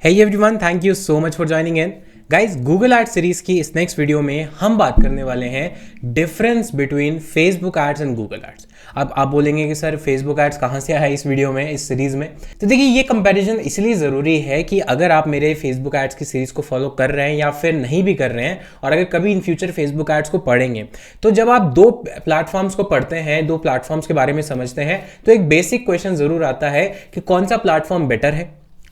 Hey everyone, thank you so much for joining in. Guys Google ads series की इस next video में हम बात करने वाले हैं difference between Facebook ads and Google ads. अब आप बोलेंगे कि सर फेसबुक एड्स कहाँ से आया इस वीडियो में, इस सीरीज में। तो देखिए ये कंपैरिजन इसलिए ज़रूरी है कि अगर आप मेरे फेसबुक एड्स की सीरीज को फॉलो कर रहे हैं या फिर नहीं भी कर रहे हैं और अगर कभी इन फ्यूचर फेसबुक एड्स को पढ़ेंगे, तो जब आप दो प्लेटफॉर्म्स को पढ़ते हैं, दो प्लेटफॉर्म्स के बारे में समझते हैं, तो एक बेसिक क्वेश्चन ज़रूर आता है कि कौन सा प्लेटफॉर्म बेटर है।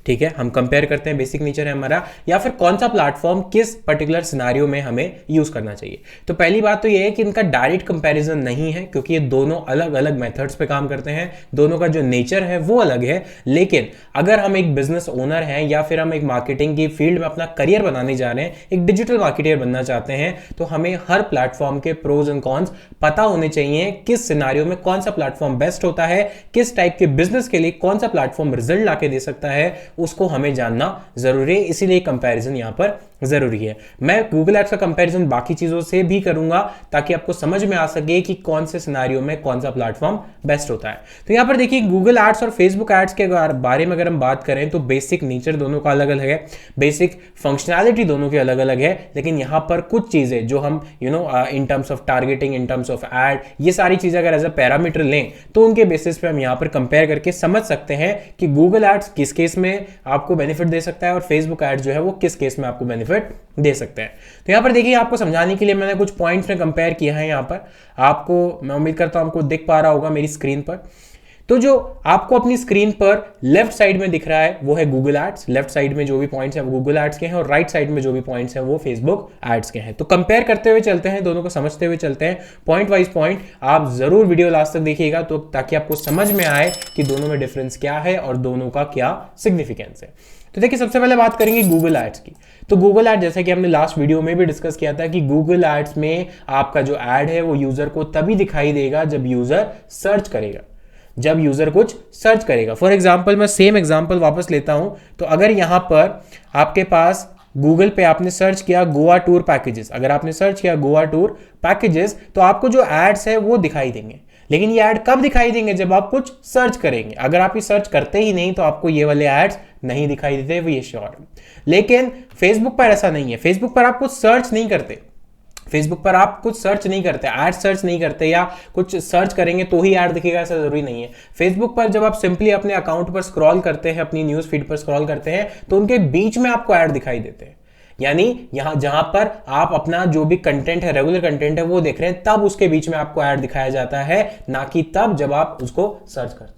ठीक है, हम कंपेयर करते हैं, बेसिक नेचर है हमारा, या फिर कौन सा प्लेटफॉर्म किस पर्टिकुलर सिनारियो में हमें यूज करना चाहिए। तो पहली बात तो ये है कि इनका डायरेक्ट कंपैरिजन नहीं है, क्योंकि ये दोनों अलग अलग मेथड्स पे काम करते हैं, दोनों का जो नेचर है वो अलग है। लेकिन अगर हम एक बिजनेस ओनर हैं या फिर हम एक मार्केटिंग की फील्ड में अपना करियर बनाने जा रहे हैं, एक डिजिटल मार्केटर बनना चाहते हैं, तो हमें हर प्लेटफॉर्म के प्रोज एंड कॉन्स पता होने चाहिए। किस सिनारियो में कौन सा प्लेटफॉर्म बेस्ट होता है, किस टाइप के बिजनेस के लिए कौन सा प्लेटफॉर्म रिजल्ट लाके दे सकता है, उसको हमें जानना जरूरी है। इसीलिए कंपैरिजन यहां पर जरूरी है। मैं गूगल एड्स का कंपैरिजन बाकी चीजों से भी करूंगा ताकि आपको समझ में आ सके कि कौन से सिनारियो में कौन सा प्लेटफॉर्म बेस्ट होता है। तो यहां पर देखिए गूगल एड्स और फेसबुक एड्स के बारे में अगर हम बात करें तो बेसिक नेचर दोनों का अलग अलग है, बेसिक फंक्शनैलिटी दोनों की अलग अलग है। लेकिन यहां पर कुछ चीजें जो हम in terms of targeting, in terms of ad, ये सारी चीजें अगर एज अ पैरामीटर लें तो उनके बेसिस पे हम यहां पर कंपेयर करके समझ सकते हैं कि गूगल एड्स किस केस में आपको बेनिफिट दे सकता है और फेसबुक एड्स जो है वो किस केस में आपको बेनिफिट दे सकते हैं। तो यहां पर देखिए आपको समझाने के लिए मैंने कुछ पॉइंट्स में कंपेयर किया है। यहां पर आपको, मैं उम्मीद करता हूं आपको दिख पा रहा होगा मेरी स्क्रीन पर। तो जो आपको अपनी स्क्रीन पर लेफ्ट साइड में दिख रहा है वो है गूगल एड्स। लेफ्ट साइड में जो भी पॉइंट्स हैं वो गूगल एड्स के हैं और राइट साइड में जो भी पॉइंट्स हैं वो फेसबुक एड्स के हैं। तो कंपेयर करते हुए चलते हैं, दोनों को समझते हुए चलते हैं, पॉइंट वाइज पॉइंट। आप जरूर वीडियो लास्ट तक देखिएगा तो ताकि आपको समझ में आए कि दोनों में डिफरेंस क्या है और दोनों का क्या सिग्निफिकेंस है। तो देखिए सबसे पहले बात करेंगे गूगल एड्स की। तो गूगल एड, जैसे कि हमने लास्ट वीडियो में भी डिस्कस किया था कि गूगल एड्स में आपका जो एड है वो यूजर को तभी दिखाई देगा जब यूजर सर्च करेगा, जब यूजर कुछ सर्च करेगा। फॉर एग्जाम्पल, मैं सेम एग्जाम्पल वापस लेता हूं। तो अगर यहां पर आपके पास गूगल पे आपने सर्च किया गोवा टूर पैकेजेस, अगर आपने सर्च किया गोवा टूर पैकेजेस, तो आपको जो एड्स है वो दिखाई देंगे। लेकिन ये ऐड कब दिखाई देंगे? जब आप कुछ सर्च करेंगे। अगर आप ये सर्च करते ही नहीं तो आपको ये वाले एड्स नहीं दिखाई देते, वो ये श्योर है। लेकिन फेसबुक पर ऐसा नहीं है। फेसबुक पर आप कुछ सर्च नहीं करते, फेसबुक पर आप कुछ सर्च नहीं करते, ऐड सर्च नहीं करते, या कुछ सर्च करेंगे तो ही ऐड दिखेगा, ऐसा जरूरी नहीं है। फेसबुक पर जब आप सिंपली अपने अकाउंट पर स्क्रॉल करते हैं, अपनी न्यूज फीड पर स्क्रॉल करते हैं, तो उनके बीच में आपको ऐड दिखाई देते हैं। यानी यहां जहां पर आप अपना जो भी कंटेंट है, रेगुलर कंटेंट है, वो देख रहे हैं, तब उसके बीच में आपको ऐड दिखाया जाता है, ना कि तब जब आप उसको सर्च करते हैं।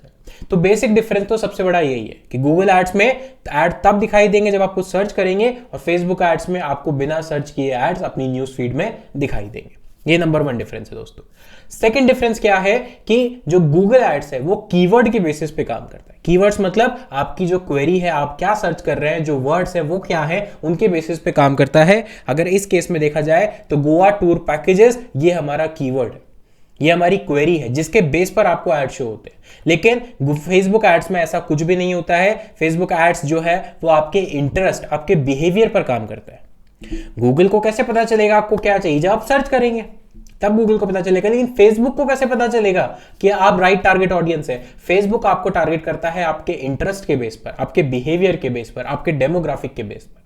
तो बेसिक डिफरेंस तो सबसे बड़ा यही है कि गूगल एड्स में ऐड तब दिखाई देंगे जब आप कुछ सर्च करेंगे और फेसबुक एड्स में आपको बिना सर्च किए एड्स अपनी न्यूज फीड में दिखाई देंगे। ये नंबर 1 डिफरेंस है दोस्तों। सेकंड डिफरेंस क्या है कि जो गूगल एड्स है वो कीवर्ड के बेसिस पे काम करता है। कीवर्ड्स मतलब आपकी जो क्वेरी है, आप क्या सर्च कर रहे हैं, जो वर्ड्स है वो क्या है, उनके बेसिस पे काम करता है। अगर इस केस में देखा जाए तो गोवा टूर पैकेजेस ये हमारा कीवर्ड है, ये हमारी क्वेरी है जिसके बेस पर आपको एड शो होते हैं। लेकिन फेसबुक एड्स में ऐसा कुछ भी नहीं होता है। फेसबुक एड्स जो है वो आपके इंटरेस्ट, आपके बिहेवियर पर काम करता है। गूगल को कैसे पता चलेगा आपको क्या चाहिए? जब आप सर्च करेंगे तब गूगल को पता चलेगा। लेकिन फेसबुक को कैसे पता चलेगा कि आप राइट टारगेट ऑडियंस है? फेसबुक आपको टारगेट करता है आपके इंटरेस्ट के बेस पर, आपके बिहेवियर के बेस पर, आपके डेमोग्राफिक के बेस पर।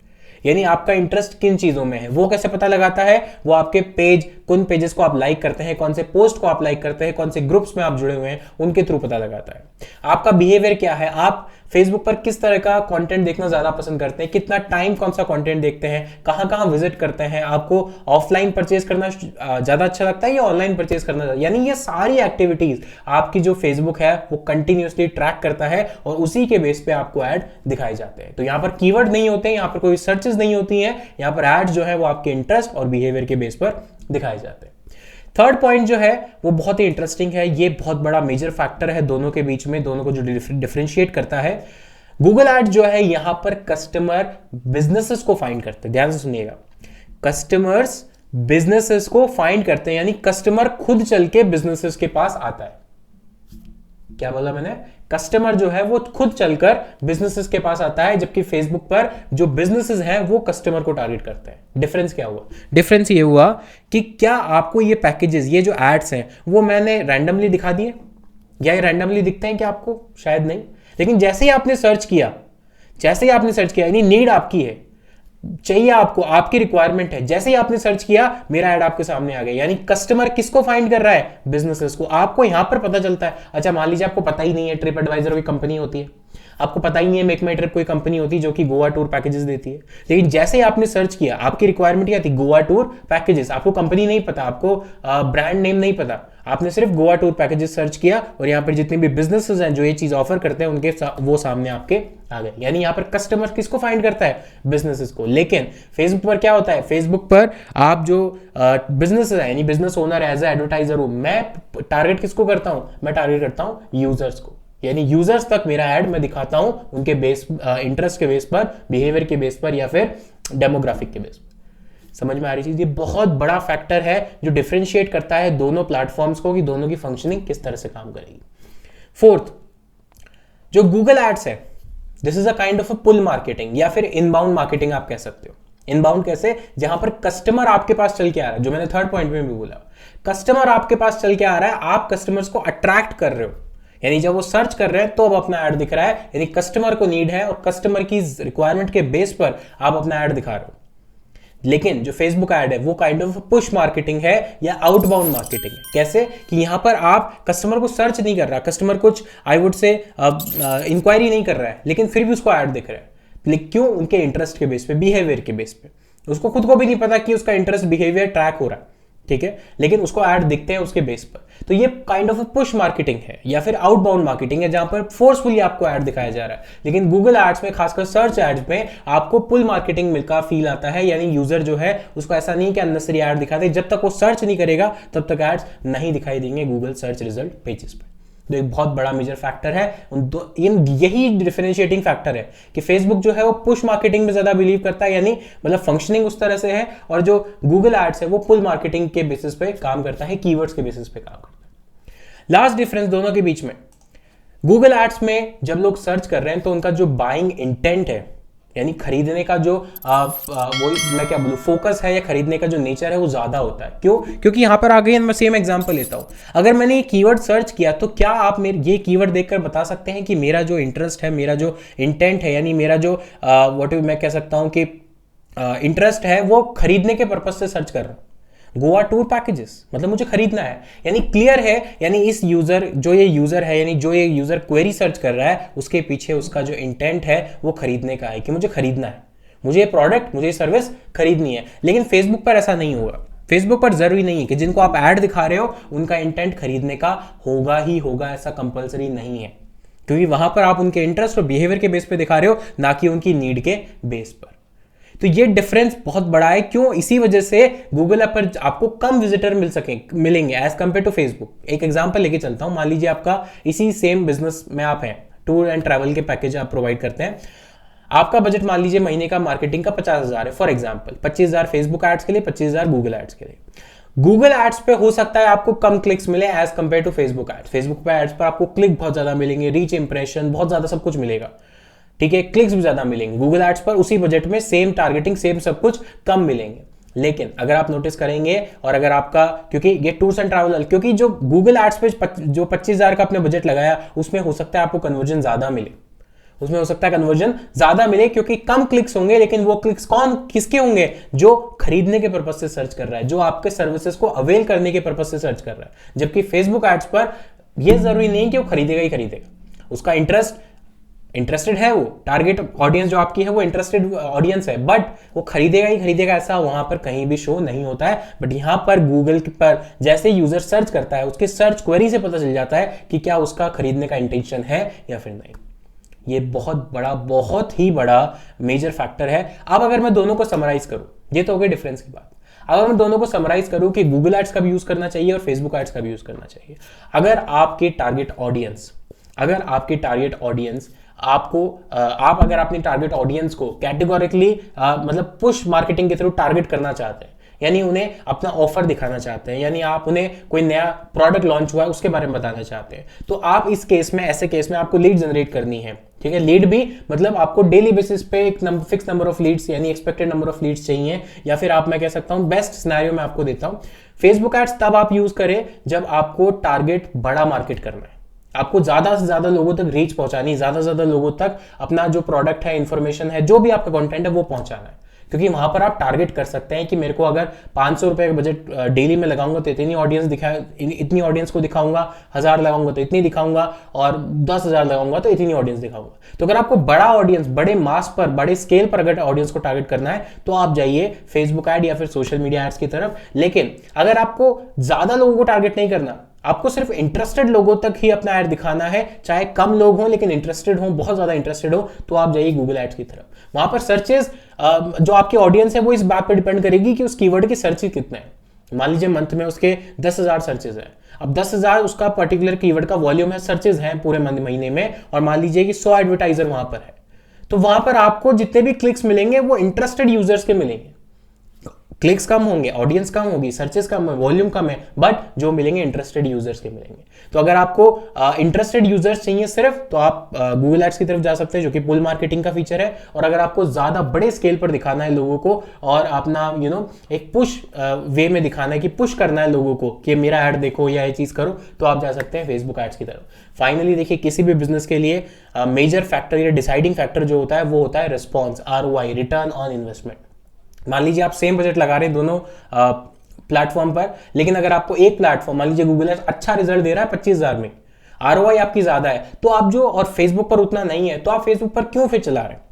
यानी आपका इंटरेस्ट किन चीजों में है वो कैसे पता लगाता है? वो आपके पेज, कौन पेजेस को आप लाइक करते हैं, कौन से पोस्ट को आप लाइक करते हैं, कौन से ग्रुप्स में आप जुड़े हुए हैं, उनके थ्रू पता लगाता है। आपका बिहेवियर क्या है, आप फेसबुक पर किस तरह का कंटेंट देखना ज्यादा पसंद करते हैं, कितना टाइम कौन सा कंटेंट देखते हैं, कहां कहां विजिट करते हैं, आपको ऑफलाइन परचेज करना ज्यादा अच्छा लगता है या ऑनलाइन परचेज करना, यानी ये सारी एक्टिविटीज आपकी जो फेसबुक है वो कंटिन्यूअसली ट्रैक करता है और उसी के बेस पे आपको ऐड दिखाए जाते हैं। तो यहां पर कीवर्ड नहीं होते, यहां पर कोई सर्चेस नहीं होती हैं, यहां पर एड्स जो है वो आपके इंटरेस्ट और बिहेवियर के बेस पर दिखाए जाते हैं। थर्ड पॉइंट जो है वो बहुत ही इंटरेस्टिंग है। ये बहुत बड़ा मेजर फैक्टर है दोनों के बीच में, दोनों को जो डिफरेंशिएट करता है। गूगल एड जो है यहां पर कस्टमर बिजनेसेस को फाइंड करते हैं। ध्यान से सुनिएगा, कस्टमर्स बिजनेसेस को फाइंड करते हैं, यानी कस्टमर खुद चल के बिजनेसेस के पास आता है। क्या बोला मैंने? कस्टमर जो है वो खुद चलकर बिजनेसेस के पास आता है, जबकि फेसबुक पर जो बिजनेसेस हैं वो कस्टमर को टारगेट करते हैं। डिफरेंस क्या हुआ? डिफरेंस ये हुआ कि क्या आपको ये पैकेजेस, ये जो एड्स हैं वो मैंने रैंडमली दिखा दिए, या ये रैंडमली दिखते हैं क्या आपको? शायद नहीं। लेकिन जैसे ही आपने सर्च किया जैसे ही आपने सर्च किया, यानी नीड आपकी है, चाहिए आपको, आपकी रिक्वायरमेंट है, जैसे ही आपने सर्च किया मेरा ऐड आपके सामने आ गया। यानी कस्टमर किसको फाइंड कर रहा है? बिजनेसेस को। आपको यहां पर पता चलता है। अच्छा मान लीजिए आपको पता ही नहीं है ट्रिप एडवाइजर कोई कंपनी होती है, आपको पता ही नहीं है मेक माई ट्रिप कोई कंपनी होती है जो कि गोवा टूर पैकेजेस देती है, लेकिन जैसे ही आपने सर्च किया, आपकी रिक्वायरमेंट क्या थी? Goa tour packages. आपको कंपनी नहीं पता, आपको ब्रांड नेम नहीं पता, आपने सिर्फ गोवा टूर पैकेजेस सर्च किया और यहाँ पर जितने भी बिजनेसेस हैं जो ये चीज ऑफर करते हैं उनके वो सामने आपके आ गए। यानी यहाँ पर कस्टमर किसको फाइंड करता है? बिजनेसेस को। लेकिन फेसबुक पर क्या होता है? फेसबुक पर आप जो बिजनेस है, यानी business owner as a advertiser हूं, मैं टारगेट किसको करता हूं? मैं टारगेट करता हूं यूजर्स को। यानी यूजर्स तक मेरा ऐड मैं दिखाता हूं उनके बेस, इंटरेस्ट के बेस पर, बिहेवियर के बेस पर, या फिर डेमोग्राफिक के बेस पर। समझ में आ रही चीज? ये बहुत बड़ा फैक्टर है जो डिफरेंशिएट करता है दोनों प्लेटफॉर्म्स को कि दोनों की फंक्शनिंग किस तरह से काम करेगी। फोर्थ, जो गूगल एड्स है, this is a kind of a pull marketing या फिर इनबाउंड मार्केटिंग आप कह सकते हो। इनबाउंड कैसे? जहां पर कस्टमर आपके पास चल के आ रहा है, जो मैंने थर्ड पॉइंट में भी बोला, कस्टमर आपके पास चल के आ रहा है, आप कस्टमर्स को अट्रैक्ट कर रहे हो। यानी जब वो सर्च कर रहे हैं तो अब अपना ऐड दिख रहा है, यानी कस्टमर को नीड है और कस्टमर की रिक्वायरमेंट के बेस पर आप अपना ऐड दिखा रहे हो। लेकिन जो फेसबुक ऐड है वो काइंड ऑफ पुश मार्केटिंग है या आउटबाउंड मार्केटिंग है। कैसे? कि यहां पर आप कस्टमर को सर्च नहीं कर रहा, कस्टमर कुछ आई वुड से इंक्वायरी नहीं कर रहा है, लेकिन फिर भी उसको ऐड दिख रहा है। लेकिन क्यों? उनके इंटरेस्ट के बेस पे, बिहेवियर के बेस पे। उसको खुद को भी नहीं पता कि उसका इंटरेस्ट बिहेवियर ट्रैक हो रहा है, ठीक है, लेकिन उसको ऐड दिखते हैं उसके बेस पर। तो ये काइंड ऑफ पुश मार्केटिंग है या फिर आउटबाउंड मार्केटिंग है, जहां पर फोर्सफुली आपको ऐड दिखाया जा रहा है। लेकिन गूगल एड्स में, खासकर सर्च एड्स में, आपको पुल मार्केटिंग मिलकर फील आता है। यानी यूजर जो है उसको ऐसा नहीं कि अननेसेसरी ऐड दिखाते, जब तक वो सर्च नहीं करेगा तब तक एड्स नहीं दिखाई देंगे गूगल सर्च रिजल्ट पेजेस पे। तो एक बहुत बड़ा मेजर फैक्टर है यही डिफरेंशिएटिंग फैक्टर है कि फेसबुक जो है वो पुश मार्केटिंग में ज्यादा बिलीव करता है, यानी मतलब फंक्शनिंग उस तरह से है, और जो गूगल एड्स है वो पुल मार्केटिंग के बेसिस पे काम करता है, कीवर्ड्स के बेसिस पे काम करता है। लास्ट डिफरेंस दोनों के बीच में, गूगल एड्स में जब लोग सर्च कर रहे हैं तो उनका जो बाइंग इंटेंट है, यानी खरीदने का जो वो मैं क्या बोलूं, फोकस है या खरीदने का जो नेचर है वो ज्यादा होता है। क्यों? क्योंकि यहां पर आगे मैं सेम एग्जांपल लेता हूं। अगर मैंने ये कीवर्ड सर्च किया तो क्या आप मेरे ये कीवर्ड देखकर बता सकते हैं कि मेरा जो इंटरेस्ट है, मेरा जो इंटेंट है, यानी मेरा जो मैं कह सकता हूं कि इंटरेस्ट है वो खरीदने के पर्पज से सर्च कर रहा हूं? गोवा टूर पैकेजेस मतलब मुझे खरीदना है, यानी क्लियर है, यानी इस यूजर है, यानी जो ये यूजर क्वेरी सर्च कर रहा है उसके पीछे उसका जो इंटेंट है वो खरीदने का है, कि मुझे खरीदना है, मुझे ये प्रोडक्ट, मुझे ये सर्विस खरीदनी है। लेकिन फेसबुक पर ऐसा नहीं होगा। फेसबुक पर जरूरी नहीं है कि जिनको आप ऐड दिखा रहे हो उनका इंटेंट खरीदने का होगा ही होगा, ऐसा कंपलसरी नहीं है, क्योंकि वहां पर आप उनके इंटरेस्ट और बिहेवियर के बेस पे दिखा रहे हो, ना कि उनकी नीड के बेस पर। तो ये डिफरेंस बहुत बड़ा है। क्यों? इसी वजह से गूगल ऐप पर आपको कम विजिटर मिलेंगे एज कंपेयर टू फेसबुक। एक एग्जांपल लेके चलता हूं। मान लीजिए आपका इसी सेम बिजनेस में आप हैं, टूर एंड ट्रैवल के पैकेज आप प्रोवाइड करते हैं। आपका बजट मान लीजिए महीने का मार्केटिंग का 50,000 है, फॉर एग्जाम्पल 25,000 फेसबुक एड्स के लिए, 25,000 गूगल एड्स के लिए। गूगल एड्स पे हो सकता है आपको कम क्लिक्स मिले as compare to Facebook ads. Facebook पे एड्स पर आपको क्लिक बहुत ज्यादा मिलेंगे, रीच इंप्रेशन बहुत ज्यादा सब कुछ मिलेगा, ठीक है, क्लिक्स भी ज्यादा मिलेंगे। गूगल एड्स पर उसी बजट में सेम टारगेटिंग, सेम सब कुछ, कम मिलेंगे। लेकिन अगर आप नोटिस करेंगे, और अगर आपका, क्योंकि ये टूर्स एंड ट्रैवल, क्योंकि जो गूगल एड्स पे जो 25,000 का आपने बजट लगाया उसमें हो सकता है आपको कन्वर्जन ज्यादा मिले, उसमें हो सकता है कन्वर्जन ज्यादा मिले, क्योंकि कम क्लिक्स होंगे, लेकिन वो क्लिक्स किसके होंगे? जो खरीदने के पर्पज से सर्च कर रहा है, जो आपके सर्विसेज को अवेल करने के पर्पज से सर्च कर रहा है। जबकि फेसबुक एड्स पर यह जरूरी नहीं कि वो खरीदेगा ही खरीदेगा, उसका इंटरेस्टेड है, वो टारगेट ऑडियंस जो आपकी है वो इंटरेस्टेड ऑडियंस है, बट वो खरीदेगा ही खरीदेगा ऐसा वहां पर कहीं भी शो नहीं होता है। बट यहां पर गूगल पर जैसे यूजर सर्च करता है, उसके सर्च क्वेरी से पता चल जाता है कि क्या उसका खरीदने का इंटेंशन है या फिर नहीं। ये बहुत ही बड़ा मेजर फैक्टर है। अब अगर मैं दोनों को समराइज करूं, ये तो हो गई डिफरेंस की बात। अगर मैं दोनों को समराइज करूं कि गूगल एड्स का भी यूज करना चाहिए और फेसबुक एड्स का भी यूज करना चाहिए, अगर आपके टारगेट ऑडियंस आप अगर अपने टारगेट ऑडियंस को कैटेगोरिकली मतलब पुश मार्केटिंग के थ्रू टारगेट करना चाहते हैं, यानी उन्हें अपना ऑफर दिखाना चाहते हैं, यानी आप उन्हें कोई नया प्रोडक्ट लॉन्च हुआ है उसके बारे में बताना चाहते हैं, तो आप ऐसे केस में आपको लीड जनरेट करनी है, ठीक है। लीड भी मतलब आपको डेली बेसिस पे एक फिक्स नंबर ऑफ लीड्स, यानी एक्सपेक्टेड नंबर ऑफ लीड्स चाहिए, या फिर मैं कह सकता हूं बेस्ट सिनेरियो में आपको देता हूं। फेसबुक एड्स तब आप यूज करें जब आपको टारगेट बड़ा मार्केट करना है, आपको ज्यादा से ज्यादा लोगों तक रीच पहुंचानी, ज्यादा से ज्यादा लोगों तक अपना जो प्रोडक्ट है, इंफॉर्मेशन है, जो भी आपका कंटेंट है वो पहुंचाना है। क्योंकि वहां पर आप टारगेट कर सकते हैं कि मेरे को अगर 500 रुपए का बजट डेली में लगाऊंगा तो इतनी ऑडियंस इतनी ऑडियंस को दिखाऊंगा, 1000 लगाऊंगा तो इतनी दिखाऊंगा, और 10,000 लगाऊंगा तो इतनी ऑडियंस दिखाऊंगा। तो अगर आपको बड़ा ऑडियंस, बड़े मास पर, बड़े स्केल पर अगर ऑडियंस को टारगेट करना है तो आप जाइए फेसबुक ऐड या फिर सोशल मीडिया एड्स की तरफ। लेकिन अगर आपको ज्यादा लोगों को टारगेट नहीं करना, आपको सिर्फ इंटरेस्टेड लोगों तक ही अपना ऐड दिखाना है, चाहे कम लोग हों लेकिन इंटरेस्टेड हों, बहुत ज्यादा इंटरेस्टेड हो, तो आप जाइए गूगल एड्स की तरफ। वहां पर सर्चेस, जो आपकी ऑडियंस है वो इस बात पर डिपेंड करेगी कि उस कीवर्ड की सर्चेस कितने हैं। मान लीजिए मंथ में उसके 10,000 सर्चेस हैं, अब 10,000 उसका पर्टिकुलर कीवर्ड का वॉल्यूम है, सर्चेस हैं पूरे महीने में, और मान लीजिए कि 100 एडवर्टाइजर वहां पर है, तो वहां पर आपको जितने भी क्लिक्स मिलेंगे वो इंटरेस्टेड यूजर्स के मिलेंगे। क्लिक्स कम होंगे, ऑडियंस कम होगी, सर्चेस कम है, वॉल्यूम कम है, बट जो मिलेंगे इंटरेस्टेड यूजर्स के मिलेंगे। तो अगर आपको इंटरेस्टेड यूजर्स चाहिए सिर्फ, तो आप गूगल एड्स की तरफ जा सकते हैं, जो कि पुल मार्केटिंग का फीचर है। और अगर आपको ज्यादा बड़े स्केल पर दिखाना है लोगों को और अपना एक पुश वे में दिखाना है कि पुश करना है लोगों को कि मेरा ऐड देखो या ये चीज करो, तो आप जा सकते हैं फेसबुक एड्स की तरफ। फाइनली देखिए, किसी भी बिजनेस के लिए मेजर फैक्टर या डिसाइडिंग फैक्टर जो होता है वो होता है response, ROI, return on investment. मान लीजिए आप सेम बजट लगा रहे हैं दोनों प्लेटफॉर्म पर, लेकिन अगर आपको एक प्लेटफॉर्म, मान लीजिए गूगल अच्छा रिजल्ट दे रहा है 25,000 में, ROI आपकी ज्यादा है, तो आप जो, और फेसबुक पर उतना नहीं है, तो आप फेसबुक पर क्यों फिर चला रहे हैं?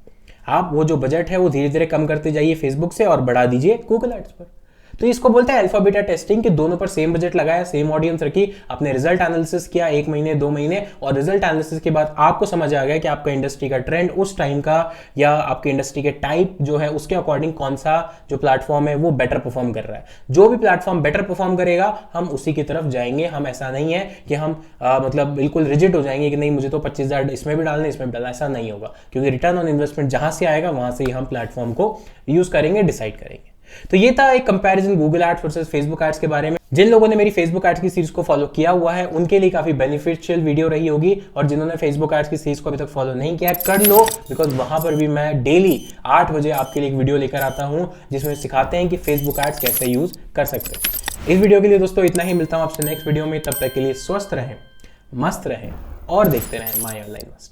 आप वो जो बजट है वो धीरे धीरे कम करते जाइए फेसबुक से और बढ़ा दीजिए गूगल एड्स पर। तो इसको बोलते हैं अल्फा बीटा टेस्टिंग, कि दोनों पर सेम बजट लगाया, सेम ऑडियंस रखी, अपने रिजल्ट एनालिसिस किया 1 महीने 2 महीने, और रिजल्ट एनालिसिस के बाद आपको समझ आ गया कि आपका इंडस्ट्री का ट्रेंड उस टाइम का या आपके इंडस्ट्री के टाइप जो है उसके अकॉर्डिंग कौन सा जो प्लेटफॉर्म है वो बेटर परफॉर्म कर रहा है। जो भी प्लेटफॉर्म बेटर परफॉर्म करेगा हम उसी की तरफ जाएंगे। हम ऐसा नहीं है कि हम मतलब बिल्कुल रिजिड हो जाएंगे कि नहीं मुझे तो 25,000 इसमें भी डालना, इसमें भी डालना, ऐसा नहीं होगा। क्योंकि रिटर्न ऑन इन्वेस्टमेंट जहां से आएगा वहां से ही हम प्लेटफॉर्म को यूज करेंगे, डिसाइड करेंगे। तो ये था एक comparison Google ads versus Facebook ads के बारे में। जिन लोगों ने मेरी फेसबुक एड्स की सीरीज को फॉलो किया हुआ है उनके लिए काफी बेनिफिशियल वीडियो रही होगी, और जिन्होंने फेसबुक एड्स की सीरीज को अभी तक फॉलो नहीं किया कर लो, बिकॉज वहां पर भी मैं डेली 8 बजे आपके लिए एक वीडियो लेकर आता हूं जिसमें सिखाते हैं कि फेसबुक एड्स कैसे यूज कर सकते हैं। इस वीडियो के लिए दोस्तों इतना ही, मिलता हूं आपसे नेक्स्ट वीडियो में। तब तक के लिए स्वस्थ रहें, मस्त रहें और देखते रहें माय ऑनलाइन मास्टर।